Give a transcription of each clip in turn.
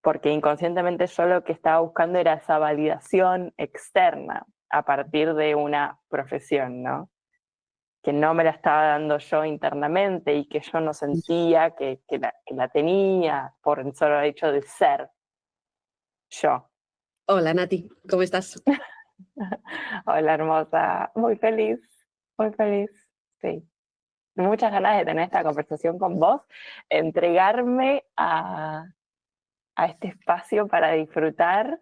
porque inconscientemente yo lo que estaba buscando era esa validación externa a partir de una profesión, ¿no? Que no me la estaba dando yo internamente y que yo no sentía que la tenía por el solo hecho de ser yo. Hola Nati, ¿cómo estás? Hola hermosa, muy feliz, sí. Muchas ganas de tener esta conversación con vos, entregarme a este espacio para disfrutar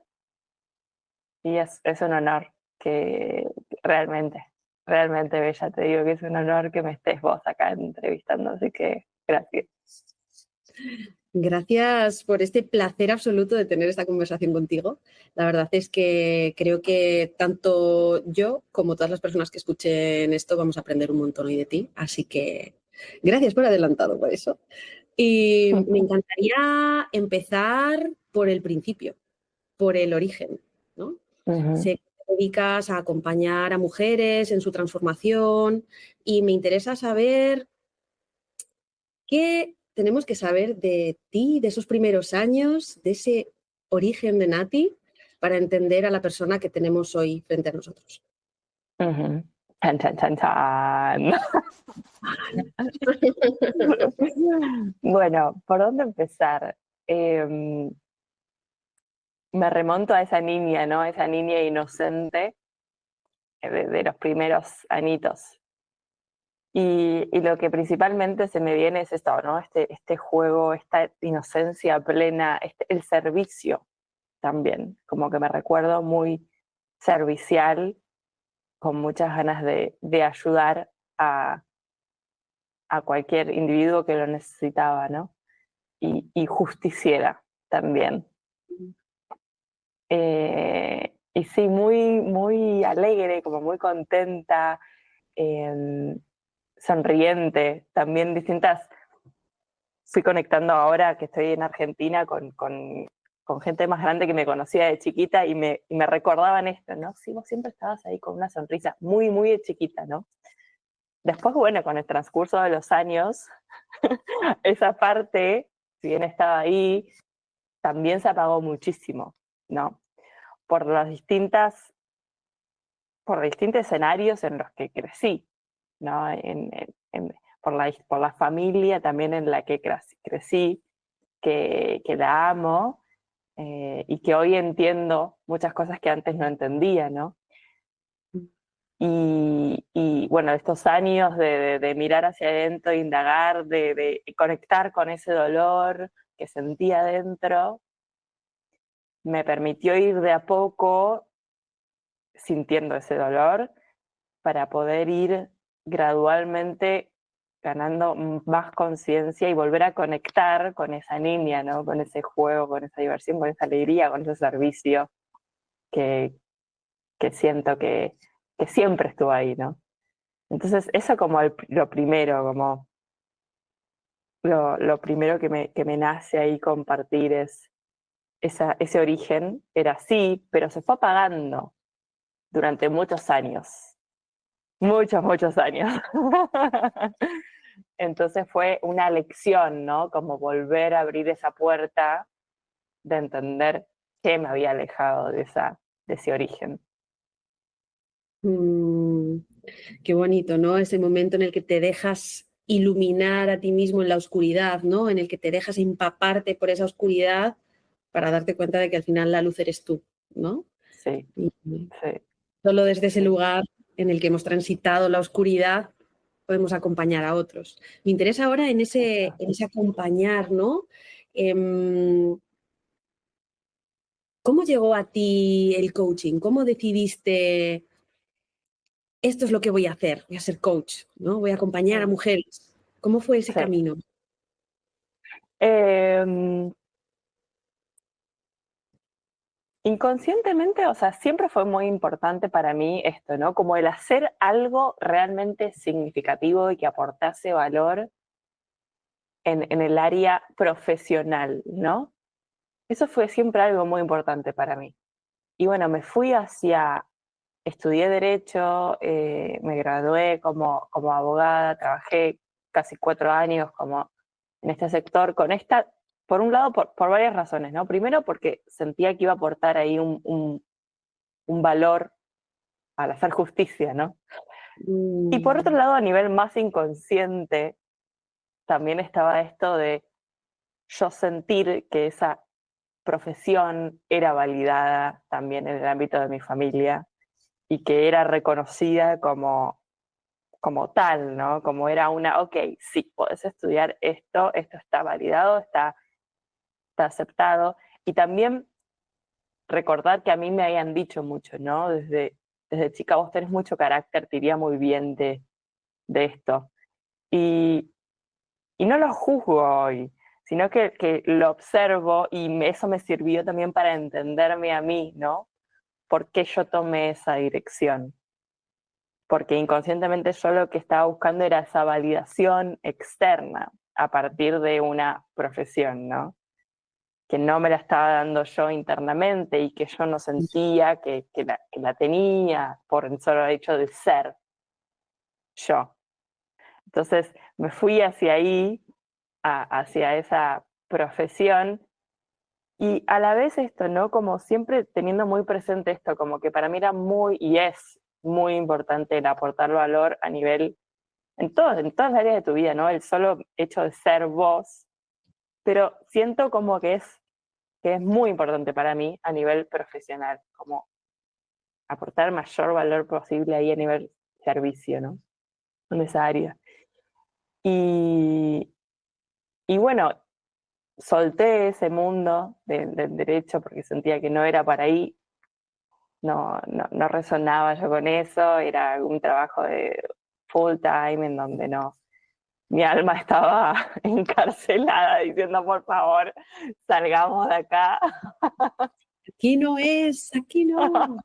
y es un honor que realmente, realmente bella, te digo que es un honor que me estés vos acá entrevistando, así que gracias. Gracias por este placer absoluto de tener esta conversación contigo. La verdad es que creo que tanto yo como todas las personas que escuchen esto vamos a aprender un montón hoy de ti. Así que gracias por adelantado por eso. Y me encantaría empezar por el principio, por el origen, ¿no? Ujú. Sé que te dedicas a acompañar a mujeres en su transformación y me interesa saber ¿qué tenemos que saber de ti, de esos primeros años, de ese origen de Nati, para entender a la persona que tenemos hoy frente a nosotros? Ujú. Chan, chan, chan, chan. Bueno, ¿por dónde empezar? Em, Me remonto a esa niña, ¿no? Esa niña inocente de los primeros añitos. Y lo que principalmente se me viene es esto, ¿no? Este juego, esta inocencia plena, el servicio también. Como que me recuerdo muy servicial, con muchas ganas de ayudar a cualquier individuo que lo necesitaba, ¿no? Y justiciera también. Y sí, muy, muy alegre, como muy contenta, eh, sonriente, también distintas. Fui conectando ahora que estoy en Argentina con gente más grande que me conocía de chiquita y me recordaban esto, ¿no? Sí, vos siempre estabas ahí con una sonrisa muy, muy de chiquita, ¿no? Después, bueno, con el transcurso de los años, esa parte, si bien estaba ahí, también se apagó muchísimo, ¿no? Por las distintas por distintos escenarios en los que crecí, ¿no? Por la familia también en la que crecí, que la amo y que hoy entiendo muchas cosas que antes no entendía, ¿no? Y bueno, estos años de mirar hacia adentro, indagar, de conectar con ese dolor que sentía adentro, me permitió ir de a poco sintiendo ese dolor para poder ir gradualmente ganando más conciencia y volver a conectar con esa niña, ¿no? Con ese juego, con esa diversión, con esa alegría, con ese servicio que, que siento que siempre estuvo ahí, ¿no? Entonces, eso como lo primero, como lo primero que me nace ahí compartir es ese origen, era así, pero se fue apagando durante muchos años. Muchos, muchos años. Entonces fue una lección, ¿no? Como volver a abrir esa puerta de entender que me había alejado de ese origen. Mm, qué bonito, ¿no? Ese momento en el que te dejas iluminar a ti mismo en la oscuridad, ¿no? En el que te dejas empaparte por esa oscuridad para darte cuenta de que al final la luz eres tú, ¿no? Sí, Y sí, solo desde ese sí. lugar en el que hemos transitado la oscuridad podemos acompañar a otros. Me interesa ahora en ese acompañar, ¿no? Em, ¿Cómo llegó a ti el coaching? ¿Cómo decidiste, esto es lo que voy a hacer, voy a ser coach, ¿no? Voy a acompañar a Mm, mujeres? ¿Cómo fue ese sí. camino? Em, Inconscientemente, o sea, siempre fue muy importante para mí esto, ¿no? Como el hacer algo realmente significativo y que aportase valor en el área profesional, ¿no? Eso fue siempre algo muy importante para mí. Y bueno, estudié Derecho, me gradué como abogada, trabajé casi 4 años como en este sector, con esta por un lado, por varias razones, ¿no? Primero, porque sentía que iba a aportar ahí un valor al hacer justicia, ¿no? Y por otro lado, a nivel más inconsciente, también estaba esto de yo sentir que esa profesión era validada también en el ámbito de mi familia y que era reconocida como tal, ¿no? Como era ok, sí, podés estudiar esto, esto está validado, está aceptado. Y también recordar que a mí me habían dicho mucho, ¿no? Desde chica vos tenés mucho carácter, te iría muy bien de esto. Y, y no lo juzgo hoy, sino que lo observo y eso me sirvió también para entenderme a mí, ¿no? ¿Por qué yo tomé esa dirección? Porque inconscientemente yo lo que estaba buscando era esa validación externa a partir de una profesión, ¿no? Que no me la estaba dando yo internamente y que yo no sentía que la tenía por el solo hecho de ser yo. Entonces me fui hacia ahí, hacia esa profesión y a la vez esto, ¿no? Como siempre teniendo muy presente esto, como que para mí era muy y es muy importante el aportar valor a nivel, en todas las áreas de tu vida, ¿no? El solo hecho de ser vos, pero siento como que es muy importante para mí a nivel profesional, como aportar el mayor valor posible ahí a nivel servicio, ¿no? En esa área. Y, y bueno, solté ese mundo del derecho porque sentía que no era para ahí, no resonaba yo con eso, era un trabajo de full time en donde no, mi alma estaba encarcelada diciendo por favor, salgamos de acá. Aquí no es, aquí no.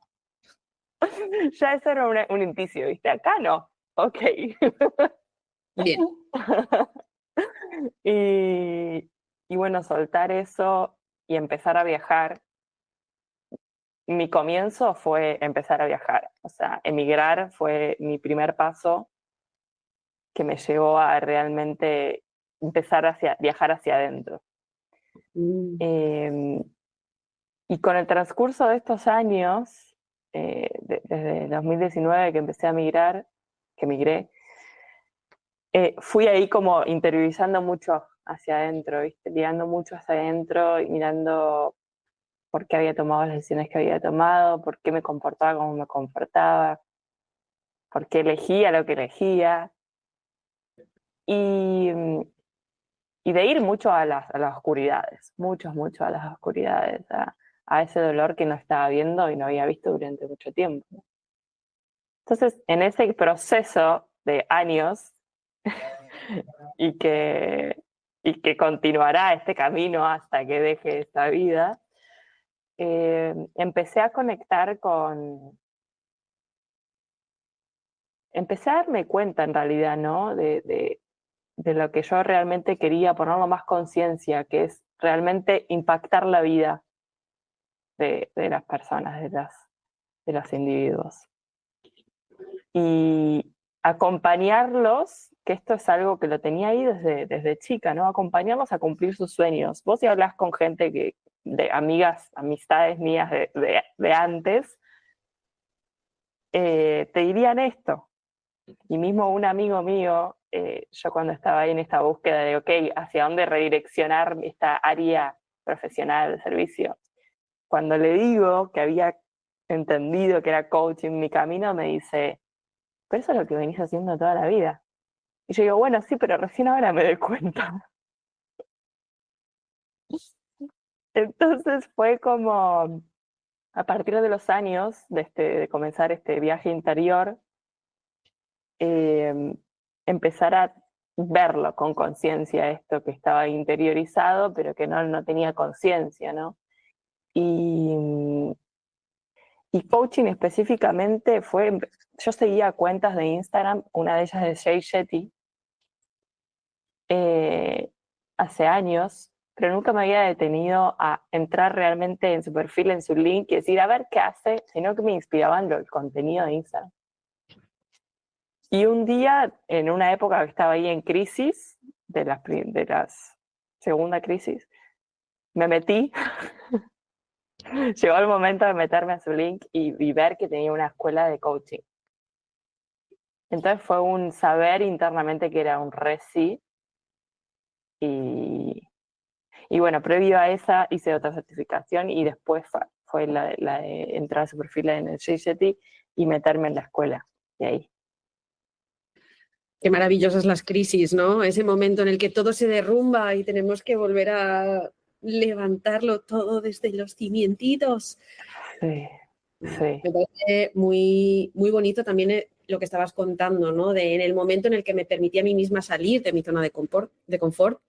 Ya eso era un indicio, ¿viste? Acá no. Ok. Bien. y, y bueno, soltar eso y empezar a viajar. Mi comienzo fue empezar a viajar. O sea, emigrar fue mi primer paso que me llevó a realmente empezar viajar hacia adentro. Eh, y con el transcurso de estos años, desde 2019 que empecé a migrar, que migré, fui ahí como interiorizando mucho hacia adentro, ¿viste? Mirando mucho hacia adentro y mirando por qué había tomado las decisiones que había tomado, por qué me comportaba como me comportaba, por qué elegía lo que elegía. Y, y de ir mucho a las oscuridades, mucho a las oscuridades, a ese dolor que no estaba viendo y no había visto durante mucho tiempo. Entonces, en ese proceso de años y que continuará este camino hasta que deje esta vida, empecé a conectar empecé a darme cuenta en realidad, ¿no? De lo que yo realmente quería, ponerlo más conciencia, que es realmente impactar la vida de las personas, de los individuos. Y acompañarlos, que esto es algo que lo tenía ahí desde chica, ¿no? Acompañarlos a cumplir sus sueños. Vos si hablas con gente de amigas, amistades mías de antes, te dirían esto. Y mismo un amigo mío, yo cuando estaba ahí en esta búsqueda de, ok, hacia dónde redireccionar esta área profesional de servicio, cuando le digo que había entendido que era coaching mi camino, me dice, pero eso es lo que venís haciendo toda la vida. Y yo digo, bueno, sí, pero recién ahora me doy cuenta. Entonces fue como, a partir de los años de comenzar este viaje interior, eh, empezar a verlo con conciencia, esto que estaba interiorizado, pero que no tenía conciencia, ¿no? Y, y coaching específicamente yo seguía cuentas de Instagram, una de ellas de Jay Shetty, eh, hace años, pero nunca me había detenido a entrar realmente en su perfil, en su link y decir, a ver qué hace, sino que me inspiraban el contenido de Instagram. Y un día, en una época que estaba ahí en crisis, de las segunda crisis, me metí, llegó el momento de meterme a su link y ver que tenía una escuela de coaching. Entonces fue un saber internamente que era un re sí. Y bueno, previo a esa hice otra certificación y después fue la de entrar a su perfil en el Energetic y meterme en la escuela. Y ahí. Qué maravillosas las crisis, ¿no? Ese momento en el que todo se derrumba y tenemos que volver a levantarlo todo desde los cimientitos. Sí, sí. Me parece muy, muy bonito también lo que estabas contando, ¿no? De en el momento en el que me permití a mí misma salir de mi zona de confort,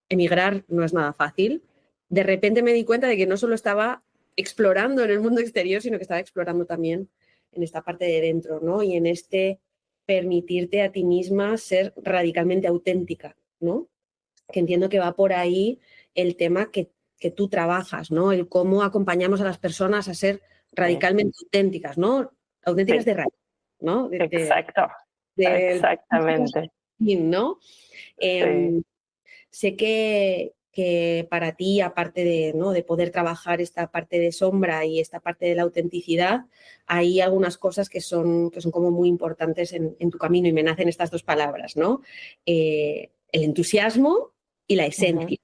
emigrar no es nada fácil. De repente me di cuenta de que no solo estaba explorando en el mundo exterior, sino que estaba explorando también en esta parte de dentro, ¿no? Y en este permitirte a ti misma ser radicalmente auténtica, ¿no? Que entiendo que va por ahí el tema que tú trabajas, ¿no? El cómo acompañamos a las personas a ser radicalmente auténticas, ¿no? Auténticas Sí. de raíz, ¿no? Exacto. Exactamente. ¿No? Sí. Sé que para ti, aparte de, ¿no? de poder trabajar esta parte de sombra y esta parte de la autenticidad, hay algunas cosas que son como muy importantes en tu camino y me nacen estas dos palabras, ¿no? El entusiasmo y la esencia,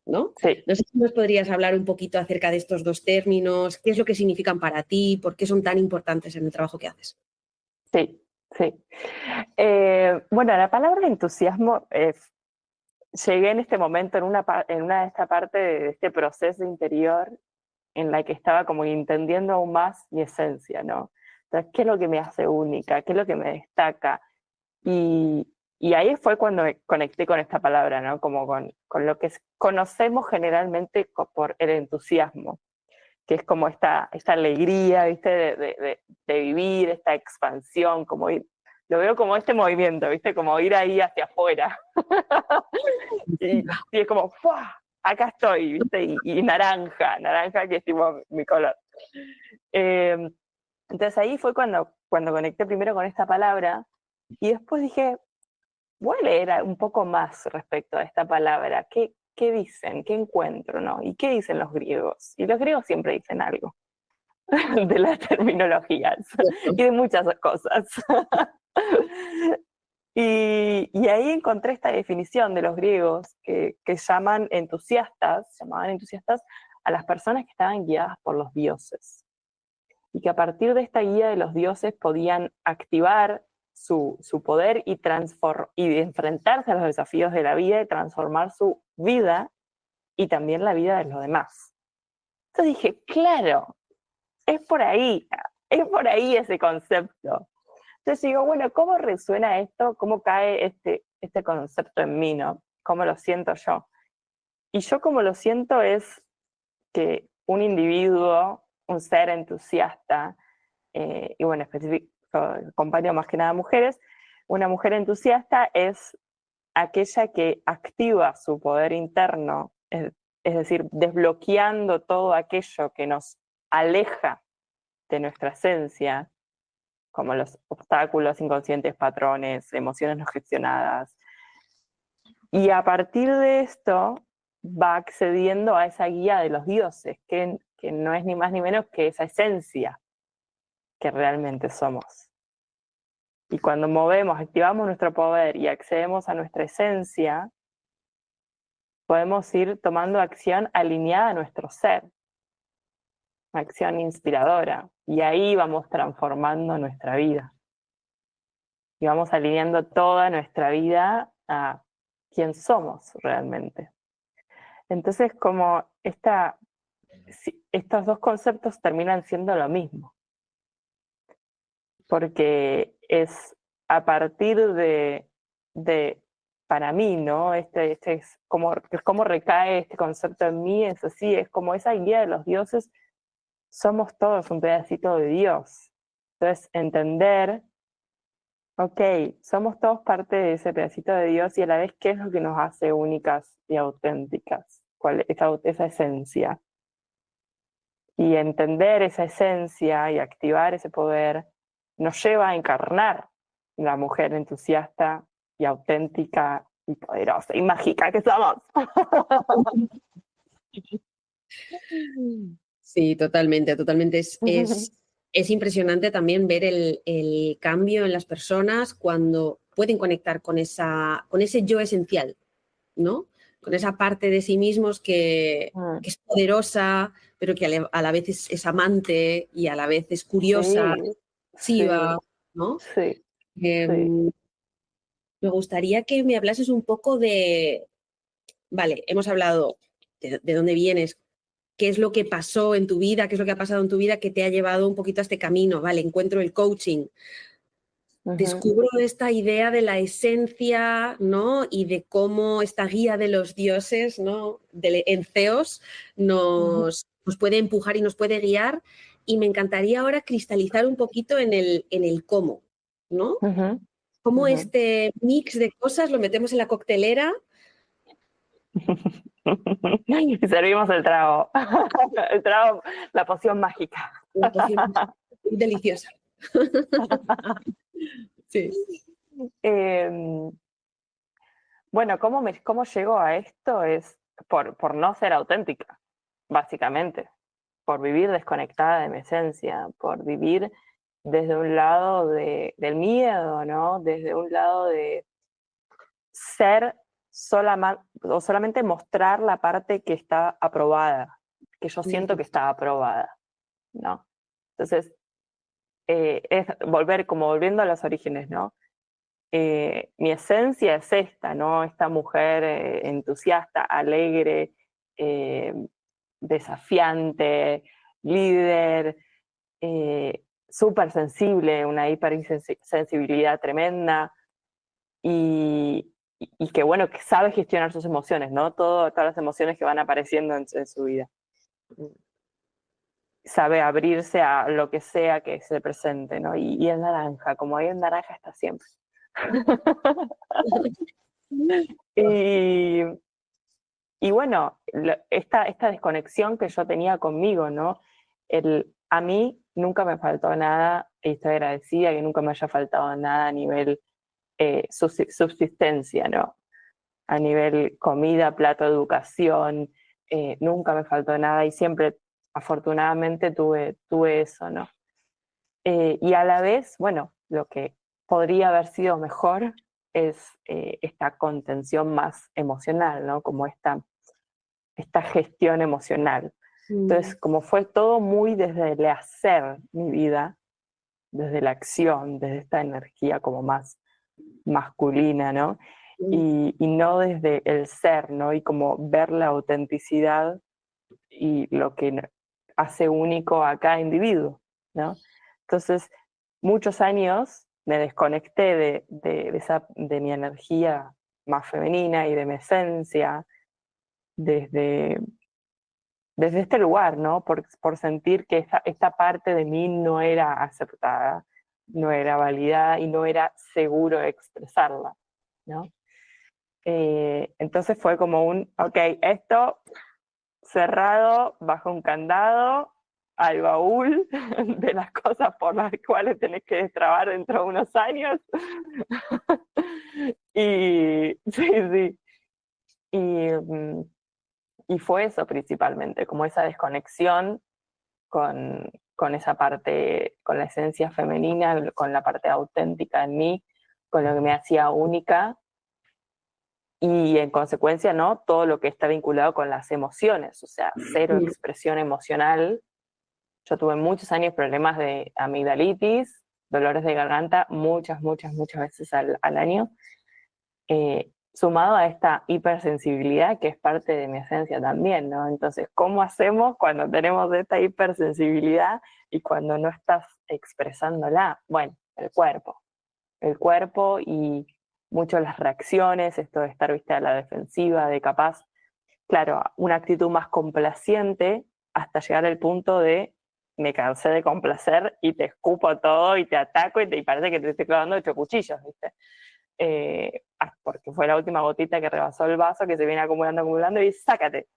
¿no? Sí. No sé si nos podrías hablar un poquito acerca de estos dos términos, qué es lo que significan para ti, por qué son tan importantes en el trabajo que haces. Sí, sí. Bueno, la palabra entusiasmo, llegué en este momento, en una de esta parte de este proceso interior en la que estaba como entendiendo aún más mi esencia, ¿no? Entonces, ¿qué es lo que me hace única? ¿Qué es lo que me destaca? Y ahí fue cuando me conecté con esta palabra, ¿no? Como con lo que conocemos generalmente por el entusiasmo, que es como esta alegría, ¿viste? De vivir, esta expansión, como ir, lo veo como este movimiento, ¿viste? Como ir ahí hacia afuera. y es como, ¡fua! Acá estoy, ¿viste? Y naranja, que es tipo mi color. Entonces ahí fue cuando conecté primero con esta palabra y después dije, voy a leer un poco más respecto a esta palabra. ¿Qué dicen? ¿Qué encuentro? ¿No? ¿Y qué dicen los griegos? Y los griegos siempre dicen algo de las terminologías y de muchas cosas. Y ahí encontré esta definición de los griegos que llamaban entusiastas a las personas que estaban guiadas por los dioses. Y que a partir de esta guía de los dioses podían activar su poder y enfrentarse a los desafíos de la vida y transformar su vida y también la vida de los demás. Entonces dije, claro, es por ahí ese concepto. Entonces digo, bueno, ¿cómo resuena esto? ¿Cómo cae este concepto en mí, no? ¿Cómo lo siento yo? Y yo como lo siento es que un individuo, un ser entusiasta, y bueno, acompaño más que nada mujeres, una mujer entusiasta es aquella que activa su poder interno, es decir, desbloqueando todo aquello que nos aleja de nuestra esencia, como los obstáculos inconscientes, patrones, emociones no gestionadas. Y a partir de esto va accediendo a esa guía de los dioses, que no es ni más ni menos que esa esencia que realmente somos. Y cuando activamos nuestro poder y accedemos a nuestra esencia, podemos ir tomando acción alineada a nuestro ser, una acción inspiradora. Y ahí vamos transformando nuestra vida. Y vamos alineando toda nuestra vida a quién somos realmente. Entonces, como estos dos conceptos terminan siendo lo mismo. Porque es a partir de para mí, ¿no? Es como recae este concepto en mí, es así, es como esa guía de los dioses, somos todos un pedacito de Dios. Entonces, entender, ok, somos todos parte de ese pedacito de Dios y a la vez, ¿qué es lo que nos hace únicas y auténticas? ¿Cuál es esa esencia? Y entender esa esencia y activar ese poder nos lleva a encarnar la mujer entusiasta y auténtica y poderosa y mágica que somos. Sí, totalmente, totalmente. Es impresionante también ver el cambio en las personas cuando pueden conectar con ese yo esencial, ¿no? Con esa parte de sí mismos que es poderosa, pero que a la vez es amante y a la vez es curiosa, Sí, expresiva, sí, ¿no? sí, sí. Em, Me gustaría que me hablases un poco vale, hemos hablado de dónde vienes, qué es lo que pasó en tu vida, qué es lo que ha pasado en tu vida que te ha llevado un poquito a este camino, vale, encuentro el coaching, Ujú, descubro esta idea de la esencia, ¿no? Y de cómo esta guía de los dioses, ¿no? En Ceos ujú, nos puede empujar y nos puede guiar. Y me encantaría ahora cristalizar un poquito en el cómo, ¿no? ujú, Cómo ujú. este mix de cosas lo metemos en la coctelera. Y servimos el trago. El trago, la poción mágica. Una poción deliciosa. Sí. Em, bueno, cómo llego a esto? Es por no ser auténtica, básicamente. Por vivir desconectada de mi esencia, por vivir desde un lado del miedo, ¿no? Desde un lado de ser o solamente mostrar la parte que está aprobada, que yo siento que está aprobada, ¿no? Entonces, es volviendo a los orígenes, ¿no? Mi esencia es esta, ¿no? Esta mujer entusiasta, alegre, eh, desafiante, líder, súper sensible, una hipersensibilidad tremenda y que bueno, que sabe gestionar sus emociones, ¿no? Todas las emociones que van apareciendo en su vida. Sabe abrirse a lo que sea que se presente, ¿no? Y el naranja, como ahí el naranja está siempre. y, y bueno, esta desconexión que yo tenía conmigo, ¿no? A mí nunca me faltó nada y estoy agradecida que nunca me haya faltado nada a nivel subsistencia, ¿no? A nivel comida, plato, educación, nunca me faltó nada y siempre, afortunadamente, tuve eso, ¿no? Y a la vez, bueno, lo que podría haber sido mejor es esta contención más emocional, ¿no? Como esta gestión emocional. Entonces, Mm, como fue todo muy desde el hacer mi vida, desde la acción, desde esta energía como más masculina, ¿no? mm, Y no desde el ser, ¿no? Y como ver la autenticidad y lo que hace único a cada individuo, ¿no? Entonces, muchos años me desconecté de mi energía más femenina y de mi esencia desde, desde este lugar, ¿no? Por sentir que esta parte de mí no era aceptada, no era validada y no era seguro expresarla, ¿no? Entonces fue como ok, esto cerrado, bajo un candado, al baúl de las cosas por las cuales tenés que destrabar dentro de unos años. Y sí, sí. Y, mm, y fue eso principalmente, como esa desconexión con esa parte, con la esencia femenina, con la parte auténtica en mí, con lo que me hacía única y en consecuencia, ¿no? Todo lo que está vinculado con las emociones, o sea, cero mm. expresión emocional. Yo tuve muchos años problemas de amigdalitis, dolores de garganta, muchas veces al año, sumado a esta hipersensibilidad que es parte de mi esencia también, ¿no? Entonces, ¿cómo hacemos cuando tenemos esta hipersensibilidad y cuando no estás expresándola? Bueno, el cuerpo y mucho las reacciones, esto de estar, viste, a la defensiva, de capaz, claro, una actitud más complaciente hasta llegar al punto de me cansé de complacer y te escupo todo y te ataco y parece que te estoy clavando 8 cuchillos, ¿viste? Porque fue la última gotita que rebasó el vaso que se viene acumulando y sácate.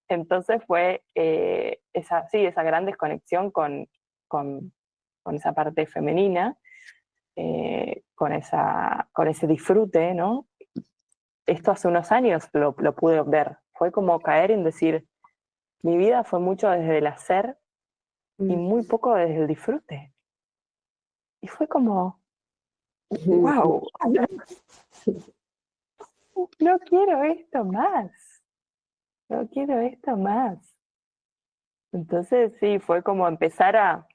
Entonces fue esa gran desconexión con, con esa parte femenina, con ese disfrute, ¿no? esto hace unos años lo pude ver. Fue como caer en decir, mi vida fue mucho desde el hacer y muy poco desde el disfrute. Y fue como, wow, no quiero esto más, no quiero esto más. Entonces sí, fue como empezar a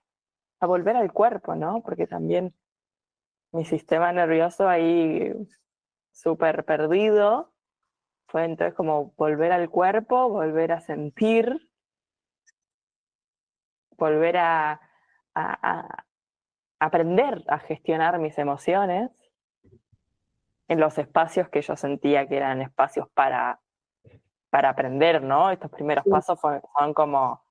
volver al cuerpo, ¿no? Porque también mi sistema nervioso ahí súper perdido, fue entonces como volver al cuerpo, volver a sentir, volver a aprender a gestionar mis emociones en los espacios que yo sentía que eran espacios para aprender, ¿no? Estos primeros pasos fueron como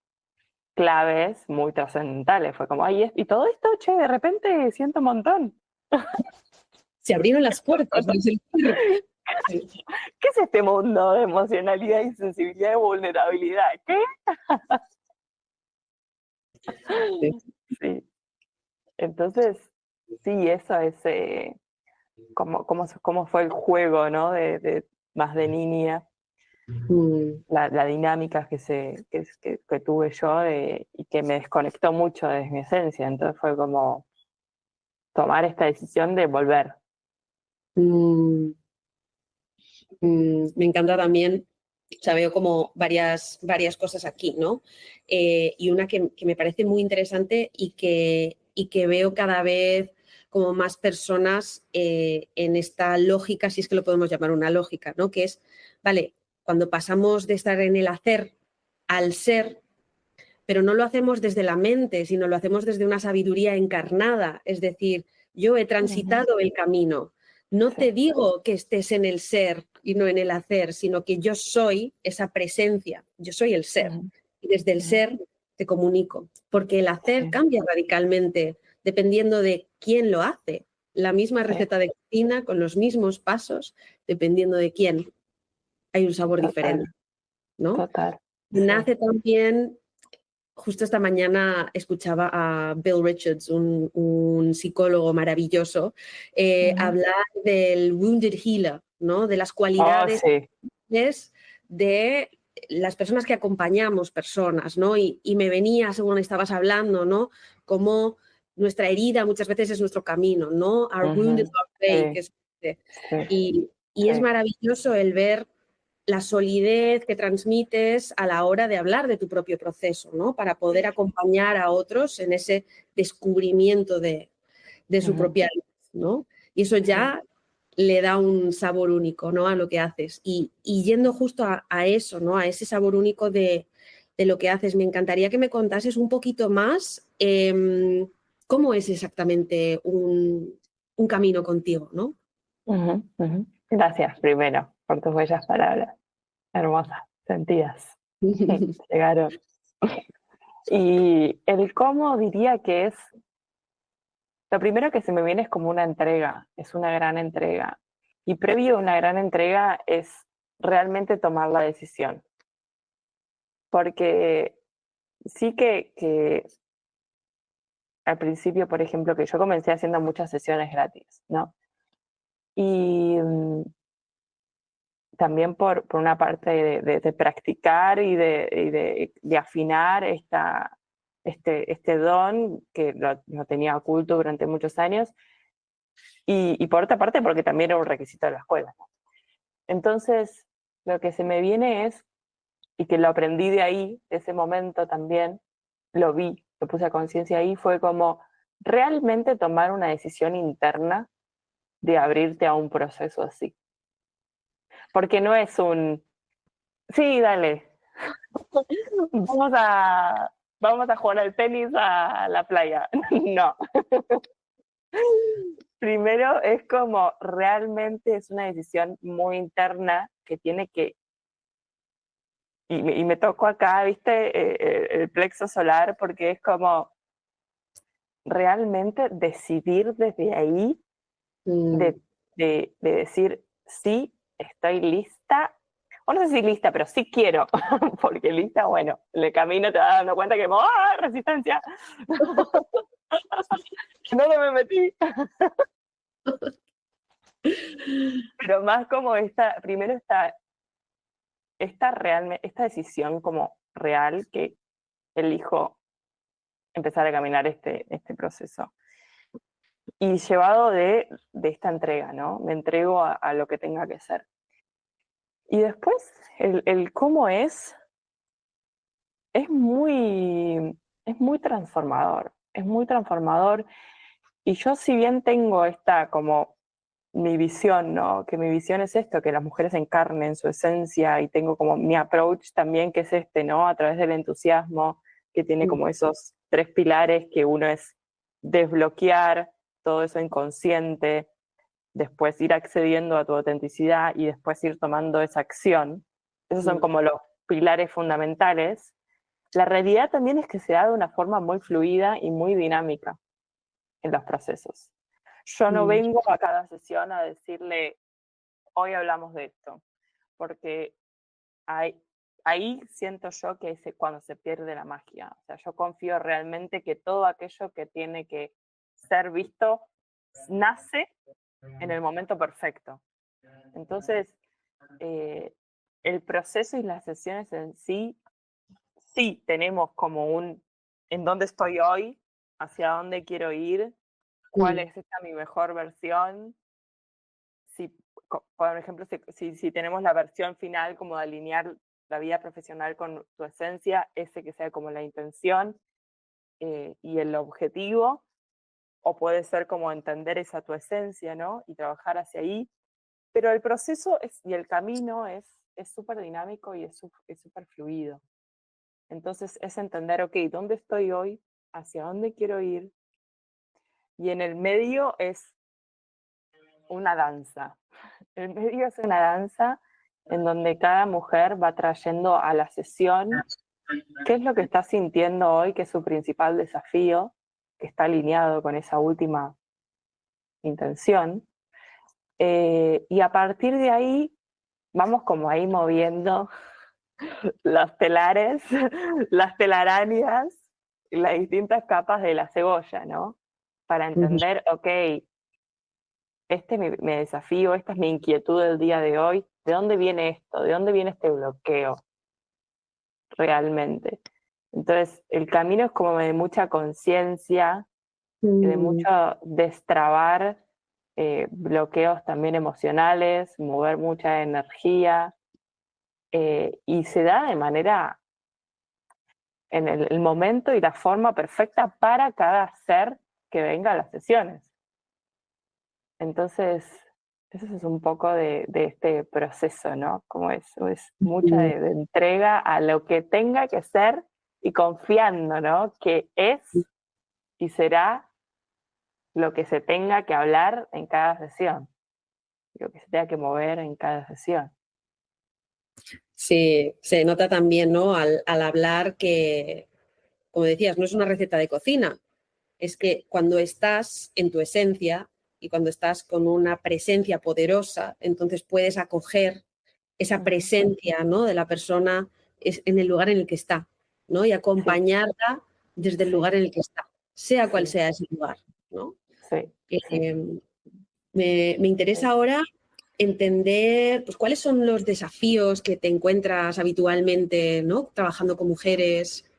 claves muy trascendentales. Fue como, ay, y todo esto, che, de repente siento un montón. Se abrieron las puertas. ¿Qué es este mundo de emocionalidad y sensibilidad y vulnerabilidad? ¿Qué? Sí. Entonces, sí, eso es cómo fue el juego, ¿no? Más de niña. La dinámica que tuve yo y que me desconectó mucho de mi esencia. Entonces fue como tomar esta decisión de volver. Me encanta también, o sea, veo como varias cosas aquí, ¿no? Y una que me parece muy interesante y que veo cada vez como más personas en esta lógica, si es que lo podemos llamar una lógica, ¿no? Que es, vale, cuando pasamos de estar en el hacer al ser, pero no lo hacemos desde la mente, sino lo hacemos desde una sabiduría encarnada, es decir, yo he transitado el camino. No te digo que estés en el ser y no en el hacer, sino que yo soy esa presencia, yo soy el ser. Y desde el ser te comunico, porque el hacer cambia radicalmente dependiendo de quién lo hace. La misma receta de cocina, con los mismos pasos, dependiendo de quién, hay un sabor diferente, ¿no? Total. Nace también. Justo esta mañana escuchaba a Bill Richards, un psicólogo maravilloso, hablar del wounded healer, ¿no? De las cualidades de las personas que acompañamos personas, ¿no? Y me venía, según estabas hablando, ¿no? Como nuestra herida muchas veces es nuestro camino, ¿no? Our wounded way, que es, y es maravilloso el ver la solidez que transmites a la hora de hablar de tu propio proceso, ¿no? Para poder acompañar a otros en ese descubrimiento de su propia vida, ¿no? Y eso ya le da un sabor único, ¿no? A lo que haces. Y yendo justo a eso, ¿no? A ese sabor único de lo que haces, me encantaría que me contases un poquito más cómo es exactamente un camino contigo, ¿no? Gracias, primero, por tus bellas palabras. Hermosas, sentidas. Llegaron. Y el cómo diría que es, lo primero que se me viene es como una entrega, es una gran entrega. Y previo a una gran entrega es realmente tomar la decisión. Porque sí que al principio, por ejemplo, que yo comencé haciendo muchas sesiones gratis, ¿no? Y también por una parte de practicar y de afinar este don que lo tenía oculto durante muchos años, y por otra parte porque también era un requisito de la escuela. Entonces, lo que se me viene es, y que lo aprendí de ahí, de ese momento también, lo vi, lo puse a conciencia ahí, fue como realmente tomar una decisión interna de abrirte a un proceso así. Porque no es sí, dale, vamos a jugar al tenis a la playa. No. Primero es como realmente es una decisión muy interna que tiene que, y me tocó acá, viste, el plexo solar, porque es como realmente decidir desde ahí, de decir, sí, estoy lista. O no sé si lista, pero sí quiero, porque lista, bueno, el camino te vas dando cuenta que, ¡ah, resistencia! ¿Dónde me metí? Pero más como primero esta decisión como real que elijo empezar a caminar este proceso. Y llevado de esta entrega, ¿no? Me entrego a lo que tenga que ser. Y después, el cómo es muy, es muy transformador. Es muy transformador. Y yo, si bien tengo esta como mi visión, ¿no? Que mi visión es esto, que las mujeres encarnen su esencia, y tengo como mi approach también, que es este, ¿no? A través del entusiasmo, que tiene como esos 3 pilares, que uno es desbloquear todo eso inconsciente, después ir accediendo a tu autenticidad y después ir tomando esa acción. Esos son como los pilares fundamentales. La realidad también es que se da de una forma muy fluida y muy dinámica en los procesos. Yo no vengo a cada sesión a decirle, hoy hablamos de esto, porque ahí siento yo que es cuando se pierde la magia. O sea, yo confío realmente que todo aquello que tiene que ser visto nace en el momento perfecto. Entonces, el proceso y las sesiones en sí tenemos como en dónde estoy hoy, hacia dónde quiero ir, cuál es esta mi mejor versión. Si, por ejemplo, si tenemos la versión final como de alinear la vida profesional con tu esencia, ese que sea como la intención y el objetivo, o puede ser como entender esa tu esencia, ¿no? Y trabajar hacia ahí. Pero el proceso y el camino es súper dinámico y es súper fluido. Entonces es entender, ok, ¿dónde estoy hoy? ¿Hacia dónde quiero ir? Y en el medio es una danza. El medio es una danza en donde cada mujer va trayendo a la sesión qué es lo que está sintiendo hoy, que es su principal desafío, que está alineado con esa última intención. Y a partir de ahí vamos como ahí moviendo los telares, las telarañas y las distintas capas de la cebolla, ¿no? Para entender, ok, este es mi desafío, esta es mi inquietud del día de hoy, ¿de dónde viene esto? ¿De dónde viene este bloqueo realmente? Entonces, el camino es como de mucha conciencia, de mucho destrabar bloqueos también emocionales, mover mucha energía, y se da de manera, en el momento y la forma perfecta para cada ser que venga a las sesiones. Entonces, eso es un poco de este proceso, ¿no? Como es mucha de entrega a lo que tenga que ser y confiando, ¿no? Que es y será lo que se tenga que hablar en cada sesión, lo que se tenga que mover en cada sesión. Sí, se nota también, ¿no? Al hablar que, como decías, no es una receta de cocina, es que cuando estás en tu esencia y cuando estás con una presencia poderosa, entonces puedes acoger esa presencia, ¿no? De la persona en el lugar en el que está, ¿no? Y acompañarla desde el lugar en el que está, sea cual sea ese lugar, ¿no? Sí. Me interesa ahora entender, pues, cuáles son los desafíos que te encuentras habitualmente, ¿no? Trabajando con mujeres.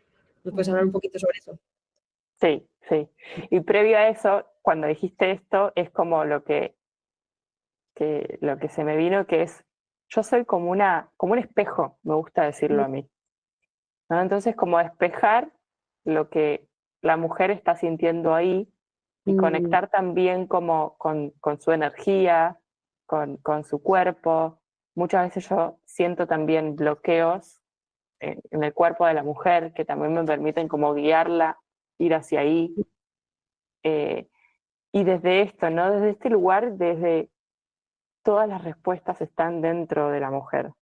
¿Nos puedes hablar un poquito sobre eso? Sí, sí. Y previo a eso, cuando dijiste esto, es como lo que se me vino, que es, yo soy como un espejo, me gusta decirlo a mí, ¿no? Entonces, como despejar lo que la mujer está sintiendo ahí y conectar también como con su energía, con su cuerpo. Muchas veces yo siento también bloqueos en el cuerpo de la mujer que también me permiten como guiarla, ir hacia ahí. Y desde esto, ¿no? Desde este lugar, desde todas las respuestas están dentro de la mujer.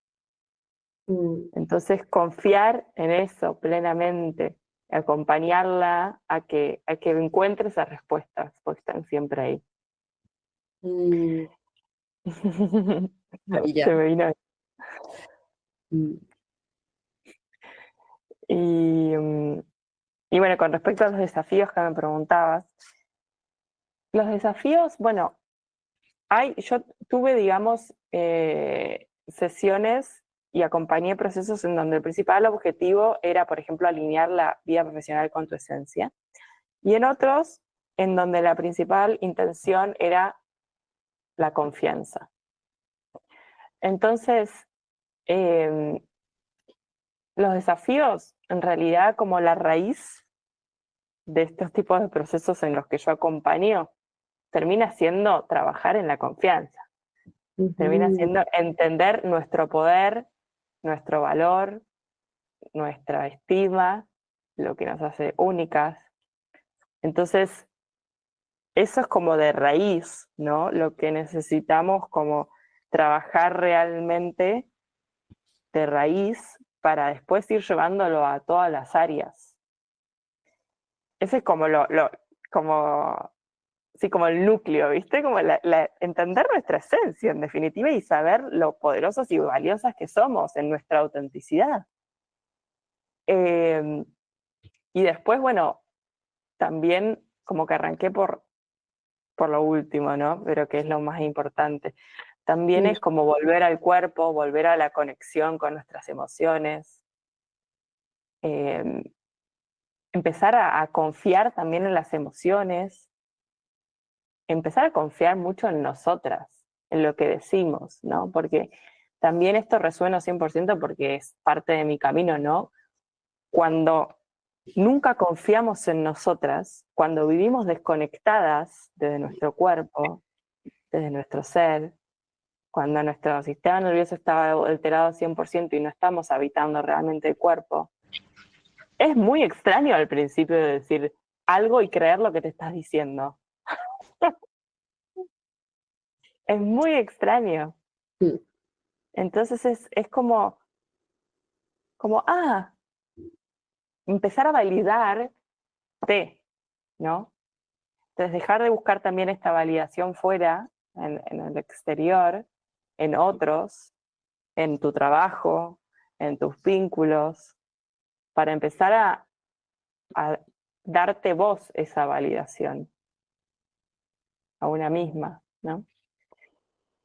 Entonces, confiar en eso plenamente, acompañarla a que encuentre esas respuestas, porque están siempre ahí. Maravilla. Se me vino. Y bueno, con respecto a los desafíos que me preguntabas, los desafíos, bueno, yo tuve, digamos, sesiones y acompañé procesos en donde el principal objetivo era, por ejemplo, alinear la vida profesional con tu esencia. Y en otros, en donde la principal intención era la confianza. Entonces, los desafíos, en realidad, como la raíz de estos tipos de procesos en los que yo acompaño, termina siendo trabajar en la confianza. Termina siendo entender nuestro poder, nuestro valor, nuestra estima, lo que nos hace únicas. Entonces, eso es como de raíz, ¿no? Lo que necesitamos como trabajar realmente de raíz para después ir llevándolo a todas las áreas. Ese es como como, sí, como el núcleo, ¿viste? Como entender nuestra esencia, en definitiva, y saber lo poderosas y valiosas que somos en nuestra autenticidad. Y después, bueno, también como que arranqué por lo último, ¿no? Pero que es lo más importante. También es como volver al cuerpo, volver a la conexión con nuestras emociones. Empezar a confiar también en las emociones. Empezar a confiar mucho en nosotras, en lo que decimos, ¿no? Porque también esto resuena 100% porque es parte de mi camino, ¿no? Cuando nunca confiamos en nosotras, cuando vivimos desconectadas desde nuestro cuerpo, desde nuestro ser, cuando nuestro sistema nervioso está alterado 100% y no estamos habitando realmente el cuerpo, es muy extraño al principio de decir algo y creer lo que te estás diciendo. Es muy extraño. Entonces es como, empezar a validarte, ¿no? Entonces dejar de buscar también esta validación fuera, en el exterior, en otros, en tu trabajo, en tus vínculos, para empezar a darte vos esa validación a una misma, ¿no?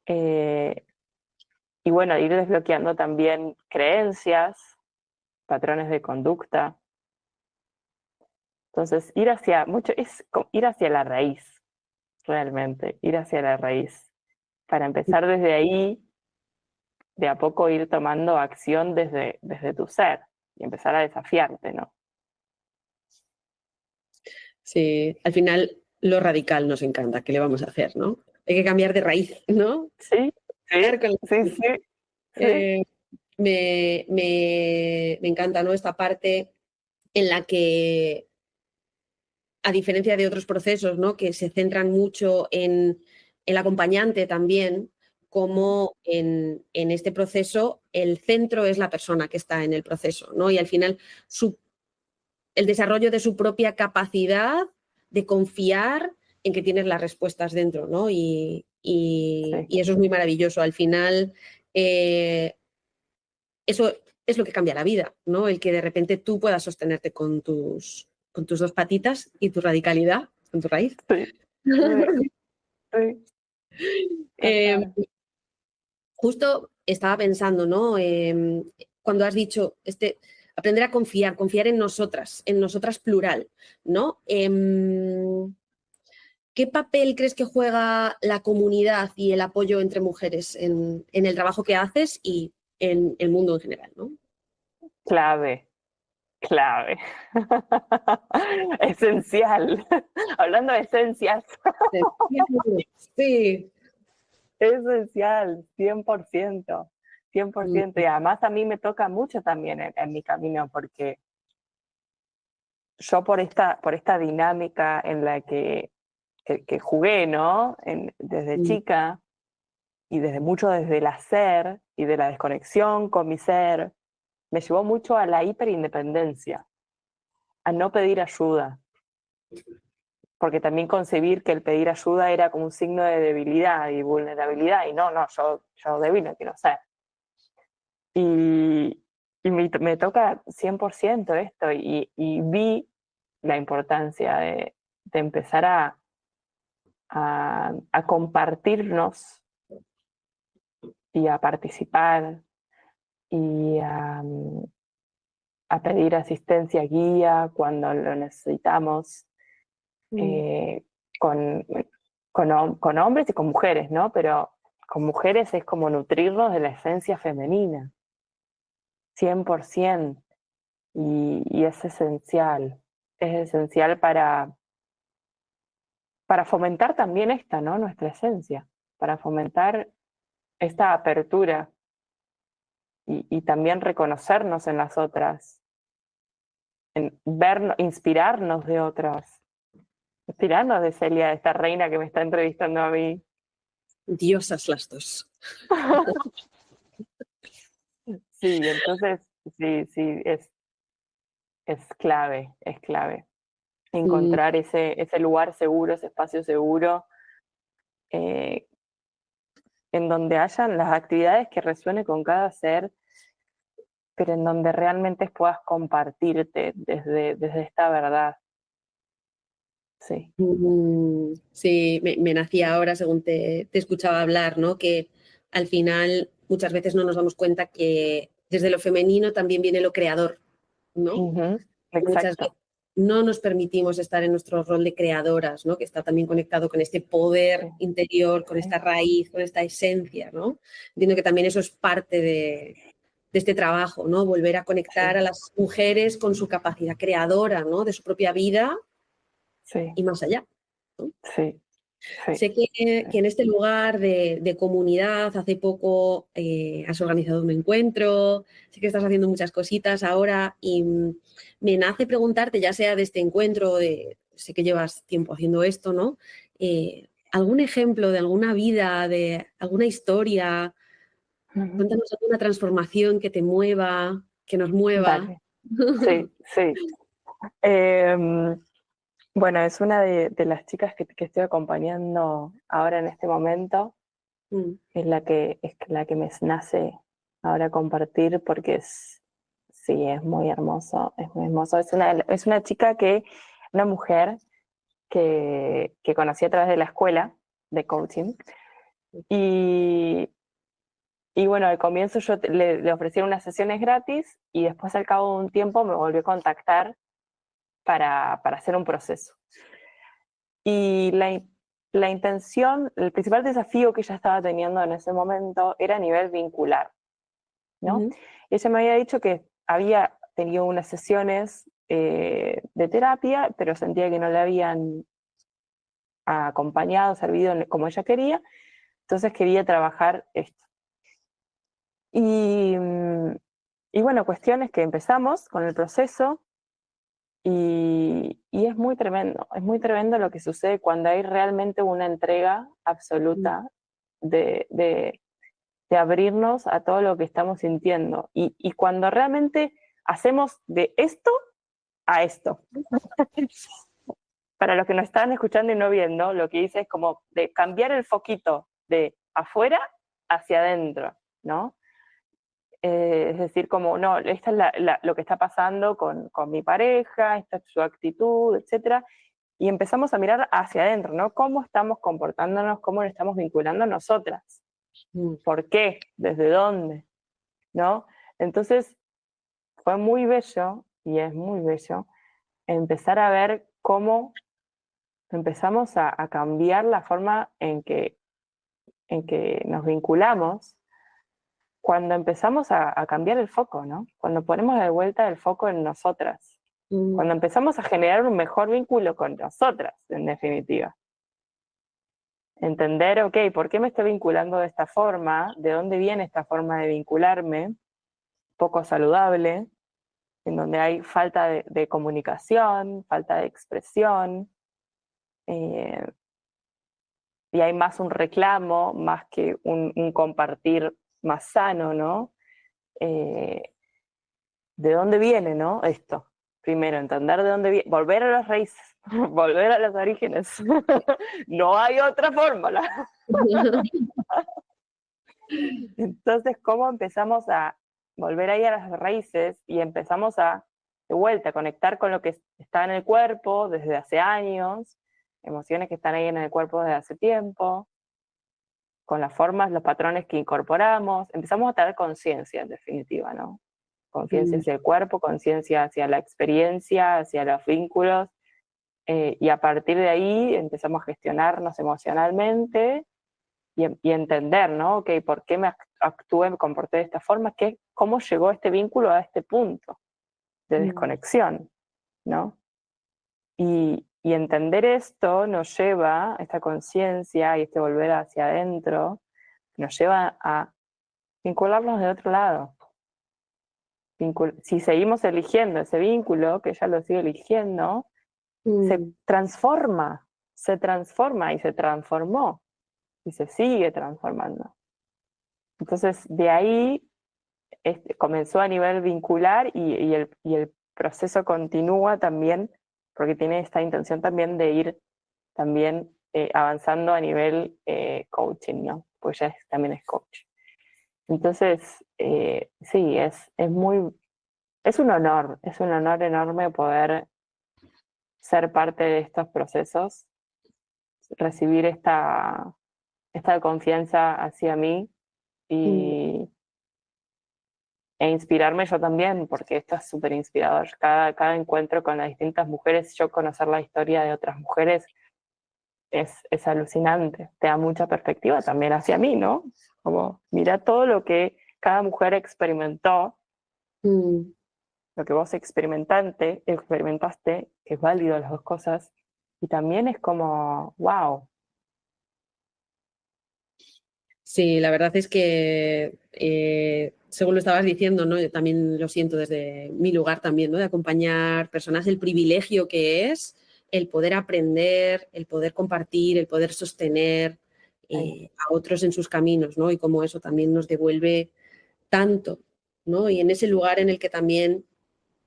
Y bueno, ir desbloqueando también creencias, patrones de conducta. Entonces, ir hacia la raíz, realmente, ir hacia la raíz. Para empezar desde ahí, de a poco ir tomando acción desde tu ser y empezar a desafiarte, ¿no? Sí, al final lo radical nos encanta, ¿qué le vamos a hacer, no? Hay que cambiar de raíz, ¿no? Sí, sí. Me encanta, ¿no? Esta parte en la que, a diferencia de otros procesos, ¿no? Que se centran mucho en el acompañante también, como en este proceso el centro es la persona que está en el proceso, ¿no? Y al final el desarrollo de su propia capacidad de confiar en que tienes las respuestas dentro, ¿no? Y eso es muy maravilloso. Al final, eso es lo que cambia la vida, ¿no? El que de repente tú puedas sostenerte con tus dos patitas y tu radicalidad, con tu raíz. Sí. Justo estaba pensando, ¿no? Cuando has dicho aprender a confiar en nosotras plural, ¿no? ¿Qué papel crees que juega la comunidad y el apoyo entre mujeres en el trabajo que haces y en el mundo en general, ¿no? Clave. Esencial. Hablando de esencias. Sí. Esencial, 100%. 100%. Y además a mí me toca mucho también en mi camino, porque yo por esta dinámica en la que jugué, ¿no? Desde chica, y desde el hacer y de la desconexión con mi ser, me llevó mucho a la hiperindependencia, a no pedir ayuda. Porque también concebir que el pedir ayuda era como un signo de debilidad y vulnerabilidad, y no, yo débil no quiero ser. Y me toca 100% esto, y vi la importancia de empezar a compartirnos y a participar y a pedir asistencia, guía cuando lo necesitamos, con, con hombres y con mujeres, ¿no? Pero con mujeres es como nutrirnos de la esencia femenina, 100%, y es esencial para fomentar también esta, ¿no? Nuestra esencia, para fomentar esta apertura y también reconocernos en las otras, en vernos, inspirarnos de otras, inspirarnos de Celia, esta reina que me está entrevistando a mí. Diosas las dos. Sí, entonces, sí, es clave, encontrar ese lugar seguro, ese espacio seguro, eh, en donde hayan las actividades que resuenen con cada ser, pero en donde realmente puedas compartirte desde esta verdad. Sí. Sí, me nacía ahora según te escuchaba hablar, ¿no? Que al final muchas veces no nos damos cuenta que desde lo femenino también viene lo creador, ¿no? Uh-huh. Muchas veces Exacto. no nos permitimos estar en nuestro rol de creadoras, ¿no? Que está también conectado con este poder interior, con esta raíz, con esta esencia, ¿no? Entiendo que también eso es parte de este trabajo, ¿no? Volver a conectar a las mujeres con su capacidad creadora, ¿no? De su propia vida y más allá, ¿no? Sí. Sé que en este lugar de comunidad hace poco has organizado un encuentro, sé que estás haciendo muchas cositas ahora y me nace preguntarte, ya sea de este encuentro, sé que llevas tiempo haciendo esto, ¿no? ¿Algún ejemplo de alguna vida, de alguna historia? Uh-huh. Cuéntanos alguna transformación que te mueva, que nos mueva. Dale. Sí. Bueno, es una de las chicas que estoy acompañando ahora en este momento. Es la que me nace ahora compartir porque sí, es muy hermoso, es muy hermoso. Es una chica una mujer que conocí a través de la escuela de coaching. Y bueno, al comienzo yo le ofrecí unas sesiones gratis y después al cabo de un tiempo me volvió a contactar para hacer un proceso. Y la intención, el principal desafío que ella estaba teniendo en ese momento era a nivel vincular, ¿no? Uh-huh. Ella me había dicho que había tenido unas sesiones de terapia, pero sentía que no le habían acompañado, servido como ella quería, entonces quería trabajar esto. Y bueno, cuestiones que empezamos con el proceso y es muy tremendo lo que sucede cuando hay realmente una entrega absoluta de abrirnos a todo lo que estamos sintiendo y cuando realmente hacemos de esto a esto. Para los que nos están escuchando y no viendo, lo que hice es como de cambiar el foquito de afuera hacia adentro, ¿no? Es decir, como, no, esta es lo que está pasando con mi pareja, esta es su actitud, etc. Y empezamos a mirar hacia adentro, ¿no? ¿Cómo estamos comportándonos? ¿Cómo nos estamos vinculando nosotras? ¿Por qué? ¿Desde dónde? ¿No? Entonces, fue muy bello, y es muy bello, empezar a ver cómo empezamos a cambiar la forma en que nos vinculamos cuando empezamos a cambiar el foco, ¿no? Cuando ponemos de vuelta el foco en nosotras. Cuando empezamos a generar un mejor vínculo con nosotras, en definitiva. Entender, ok, ¿por qué me estoy vinculando de esta forma? ¿De dónde viene esta forma de vincularme? Poco saludable, en donde hay falta de comunicación, falta de expresión, y hay más un reclamo, más que un compartir más sano, ¿no? ¿De dónde viene, no? Esto. Primero, entender de dónde viene, volver a las raíces, volver a los orígenes. No hay otra fórmula. Entonces, ¿cómo empezamos a volver ahí a las raíces y empezamos de vuelta, a conectar con lo que está en el cuerpo desde hace años emociones que están ahí en el cuerpo desde hace tiempo, con las formas, los patrones que incorporamos, empezamos a tener conciencia, en definitiva, ¿no? Conciencia hacia el cuerpo, conciencia hacia la experiencia, hacia los vínculos, y a partir de ahí empezamos a gestionarnos emocionalmente y entender, ¿no? Ok, ¿por qué me actué, me comporté de esta forma? ¿Cómo llegó este vínculo a este punto de desconexión, ¿no? Y entender esto nos lleva, esta conciencia y este volver hacia adentro, nos lleva a vincularnos de otro lado. Si seguimos eligiendo ese vínculo, que ella lo sigue eligiendo, se transforma y se transformó y se sigue transformando. Entonces, de ahí comenzó a nivel vincular y el proceso continúa también, porque tiene esta intención también de ir también avanzando a nivel coaching, ¿no? Pues ya también es coach. Entonces, sí, es un honor enorme poder ser parte de estos procesos, recibir esta confianza hacia mí e inspirarme yo también, porque esto es súper inspirador. Cada encuentro con las distintas mujeres, yo conocer la historia de otras mujeres es alucinante, te da mucha perspectiva también hacia mí, ¿no? Como, mira todo lo que cada mujer experimentó, lo que vos experimentaste, que es válido las dos cosas, y también es como, wow. Sí, la verdad es que, según lo estabas diciendo, ¿no? Yo también lo siento desde mi lugar también, ¿no? De acompañar personas, el privilegio que es el poder aprender, el poder compartir, el poder sostener a otros en sus caminos, ¿no? Y cómo eso también nos devuelve tanto, ¿no? Y en ese lugar en el que también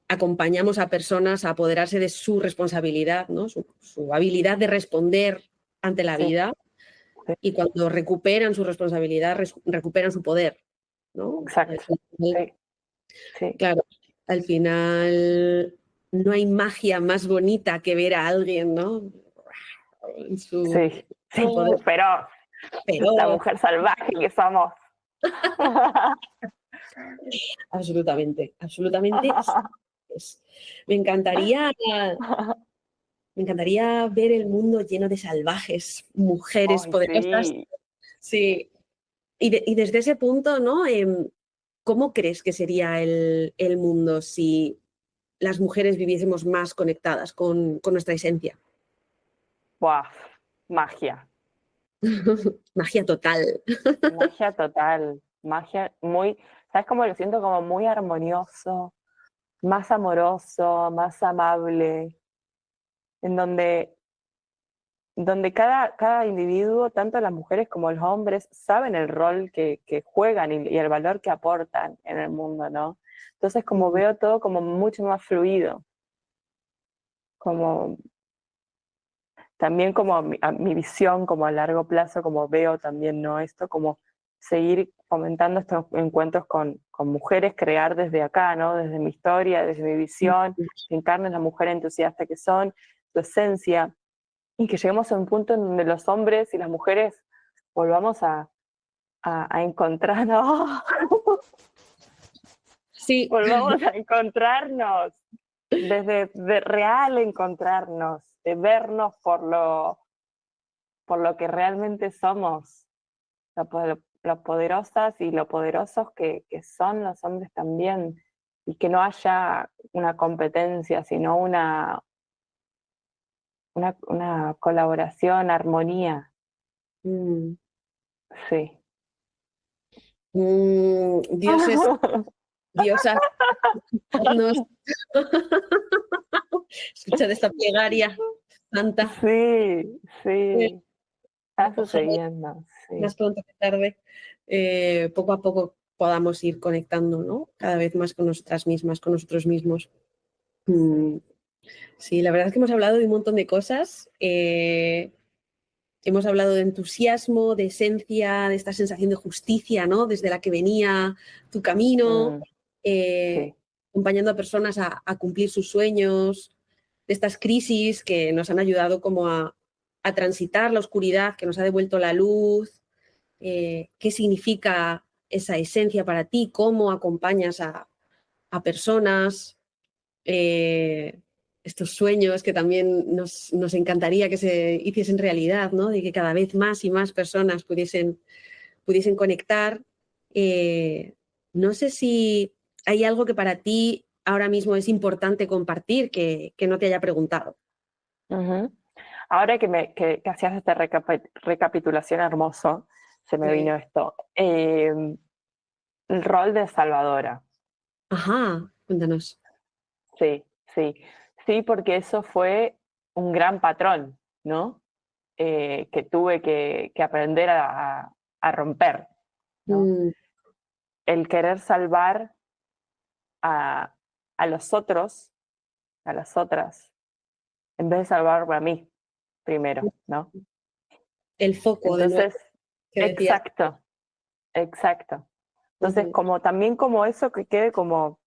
acompañamos a personas a apoderarse de su responsabilidad, ¿no? Su habilidad de responder ante la vida. Sí. Y cuando recuperan su responsabilidad, recuperan su poder, ¿no? Exacto. Sí. Claro, al final no hay magia más bonita que ver a alguien, ¿no? En su Feroz, la mujer salvaje que somos. Absolutamente. Me encantaría ver el mundo lleno de salvajes, mujeres poderosas. Sí. Sí. Y desde ese punto, ¿no? ¿Cómo crees que sería el mundo si las mujeres viviésemos más conectadas con nuestra esencia? ¡Buah! Magia. Magia total. Magia total. Magia muy, ¿sabes cómo lo siento? Como muy armonioso, más amoroso, más amable, en donde cada individuo, tanto las mujeres como los hombres, saben el rol que juegan y el valor que aportan en el mundo, ¿no? Entonces, como veo todo como mucho más fluido, como también como a mi visión, como a largo plazo, como veo también, ¿no? Esto, como seguir fomentando estos encuentros con mujeres, crear desde acá, ¿no? Desde mi historia, desde mi visión, que encarnen la mujer entusiasta que son, su esencia, y que lleguemos a un punto en donde los hombres y las mujeres volvamos a encontrarnos. Sí. Volvamos a encontrarnos, desde de real encontrarnos, de vernos por lo que realmente somos, lo poderosas y lo poderosos que son los hombres también, y que no haya una competencia, sino una colaboración, armonía. Sí. Dioses, diosas, escuchad esta plegaria santa. Sí. Está sucediendo. Sí. Más pronto que tarde, poco a poco podamos ir conectando, ¿no? Cada vez más con nosotras mismas, con nosotros mismos. Sí, la verdad es que hemos hablado de un montón de cosas. Hemos hablado de entusiasmo, de esencia, de esta sensación de justicia, ¿no? Desde la que venía tu camino, Sí. acompañando a personas a cumplir sus sueños, de estas crisis que nos han ayudado como a a transitar la oscuridad que nos ha devuelto la luz, qué significa esa esencia para ti, cómo acompañas a personas, estos sueños que también nos encantaría que se hiciesen realidad, ¿no? De que cada vez más y más personas pudiesen conectar. No sé si hay algo que para ti ahora mismo es importante compartir que no te haya preguntado. Ujú. Ahora que hacías esta recapitulación hermoso, se me vino esto. El rol de salvadora. Ajá, cuéntanos. Sí, sí. Sí, porque eso fue un gran patrón, ¿no? Que tuve que aprender a romper, ¿no? Mm, El querer salvar a, a los otros, a las otras, en vez de salvarme a mí primero, ¿no? el foco de nuevo Entonces, que decías. exacto, exacto. Entonces, Ujú, como también como eso que quede como,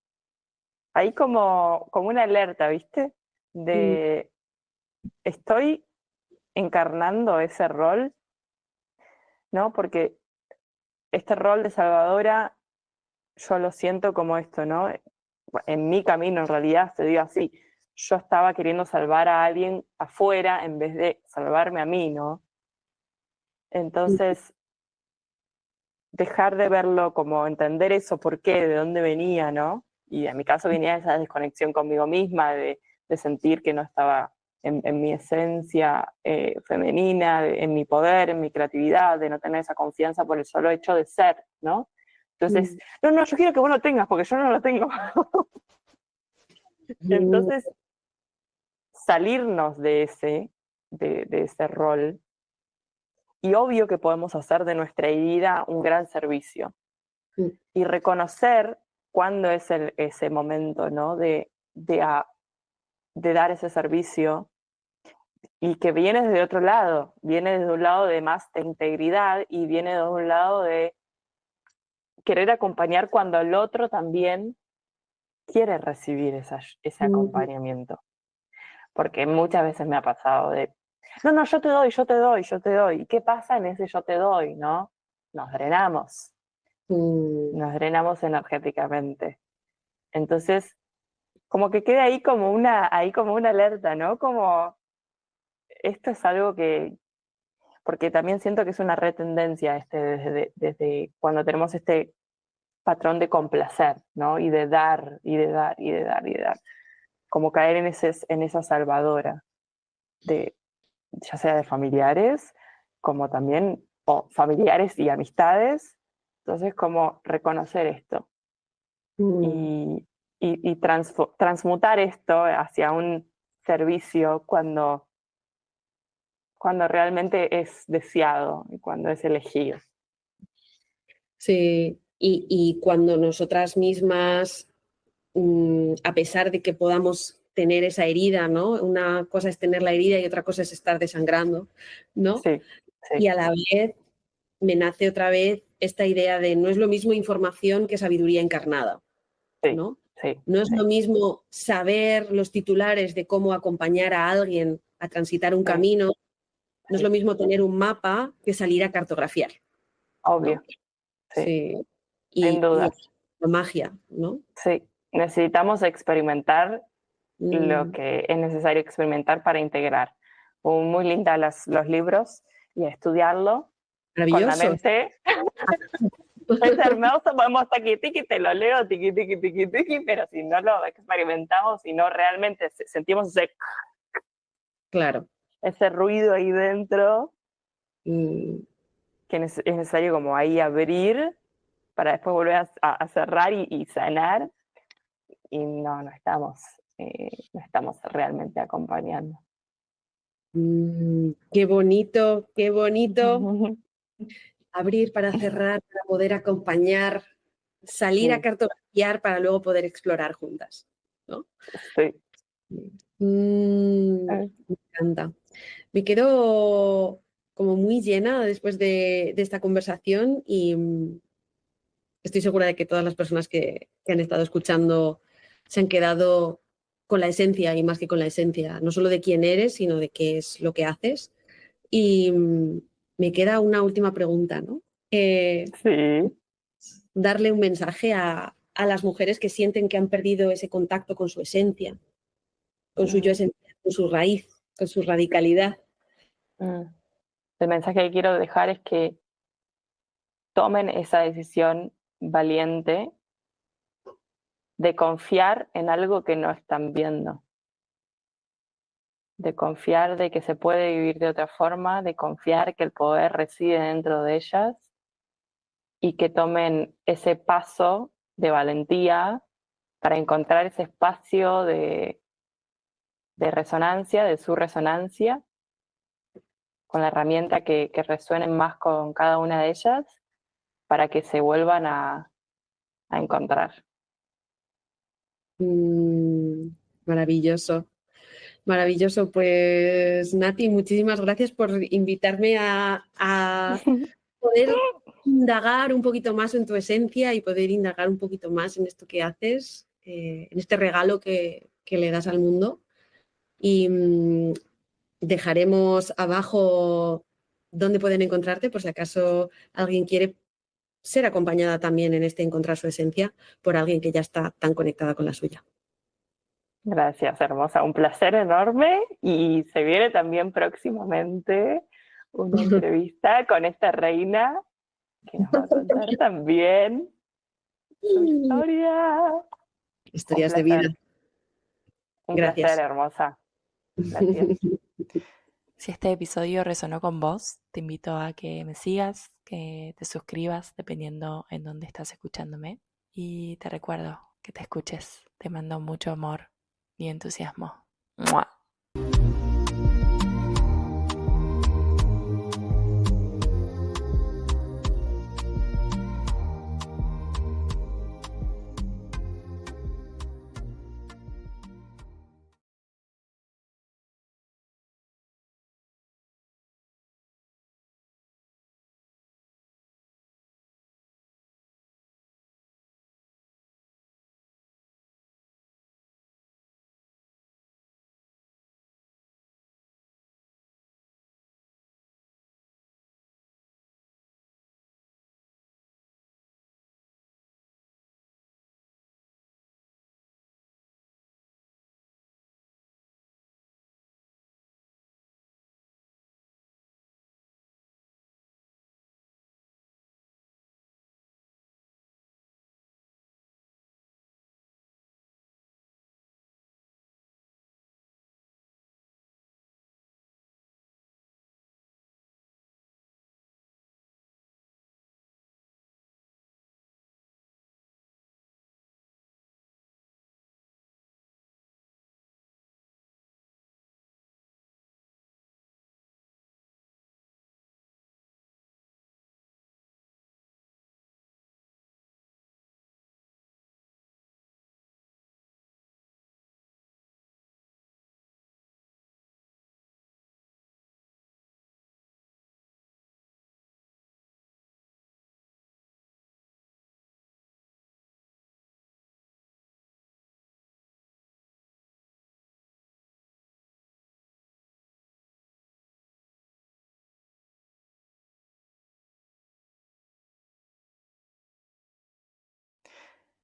ahí como una alerta, ¿viste? mm, De, estoy encarnando ese rol, ¿no? Porque este rol de salvadora yo lo siento como esto, ¿no? En mi camino, en realidad, te digo así, yo estaba queriendo salvar a alguien afuera en vez de salvarme a mí, ¿no? mm, Entonces, dejar de verlo como entender eso, por qué, de dónde venía, ¿no? Y en mi caso venía esa desconexión conmigo misma, de sentir que no estaba en mi esencia femenina, en mi poder, en mi creatividad, de no tener esa confianza por el solo hecho de ser, ¿no? Entonces, mm, no, yo quiero que vos lo tengas porque yo no lo tengo. mm, Entonces, salirnos de ese rol, y obvio que podemos hacer de nuestra herida un gran servicio, mm, y reconocer cuándo es ese momento, ¿no? De dar ese servicio, y que viene de otro lado, viene de un lado de más de integridad y viene de un lado de querer acompañar cuando el otro también quiere recibir ese mm, acompañamiento. Porque muchas veces me ha pasado de, no, yo te doy, yo te doy, yo te doy. ¿Y qué pasa en ese yo te doy, no? Nos drenamos, mm, nos drenamos energéticamente. Entonces, como que queda ahí como una alerta, ¿no? Como esto es algo porque también siento que es una retendencia desde cuando tenemos este patrón de complacer, ¿no? Y de dar, y de dar, y de dar, y de dar. Como caer en esa salvadora, de, ya sea de familiares, como también, o familiares y amistades. Entonces, como reconocer esto mm. y transmutar esto hacia un servicio cuando realmente es deseado y cuando es elegido. Sí, y cuando nosotras mismas, a pesar de que podamos tener esa herida, ¿no? Una cosa es tener la herida y otra cosa es estar desangrando, ¿no? Sí, Y sí, a la vez me nace otra vez esta idea de no es lo mismo información que sabiduría encarnada, sí, ¿no? sí, No es lo sí, mismo saber los titulares de cómo acompañar a alguien a transitar un sí, camino, no es lo sí, mismo tener un mapa que salir a cartografiar, ¿no? obvio, sí, Sí. sin Y duda. la magia, ¿no? Sí, necesitamos experimentar lo Mm, que es necesario experimentar para integrar. Muy linda los libros y estudiarlo con la maravilloso. mente. Es hermoso, podemos tiki tiki, te lo leo, tiki tiki tiki tiki, pero si no lo experimentamos, si no realmente sentimos Claro. ese ruido ahí dentro, Mm, que es necesario como ahí abrir para después volver a cerrar y sanar, y no estamos realmente acompañando. qué bonito. Abrir para cerrar, para poder acompañar, salir a Sí, cartografiar para luego poder explorar juntas, ¿no? sí. Me encanta. Me quedo como muy llena después de esta conversación y estoy segura de que todas las personas que han estado escuchando se han quedado con la esencia y más que con la esencia, no solo de quién eres, sino de qué es lo que haces. Y me queda una última pregunta, ¿no? Sí. Darle un mensaje a las mujeres que sienten que han perdido ese contacto con su esencia, con su yo Mm, esencial, con su raíz, con su radicalidad. mm. El mensaje que quiero dejar es que tomen esa decisión valiente de confiar en algo que no están viendo, de confiar de que se puede vivir de otra forma, de confiar que el poder reside dentro de ellas y que tomen ese paso de valentía para encontrar ese espacio de resonancia, de su resonancia, con la herramienta que resuene más con cada una de ellas, para que se vuelvan a encontrar. Mm, maravilloso, maravilloso. Pues Nati, muchísimas gracias por invitarme a poder indagar un poquito más en tu esencia y poder indagar un poquito más en esto que haces, en este regalo que le das al mundo. Y dejaremos abajo dónde pueden encontrarte por si acaso alguien quiere ser acompañada también en este encontrar su esencia por alguien que ya está tan conectada con la suya. Gracias, hermosa. Un placer enorme y se viene también próximamente una entrevista con esta reina que nos va a contar también su historia. Un Historias de vida. placer, un placer, Gracias. hermosa. Gracias. Si este episodio resonó con vos, te invito a que me sigas, que te suscribas, dependiendo en dónde estás escuchándome. Y te recuerdo que te escuches. Te mando mucho amor y entusiasmo. ¡Mua!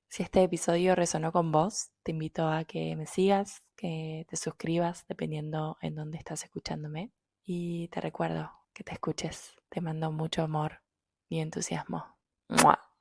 Si este episodio resonó con vos, te invito a que me sigas, que te suscribas, dependiendo en dónde estás escuchándome. Y te recuerdo que te escuches. Te mando mucho amor y entusiasmo. ¡Mua!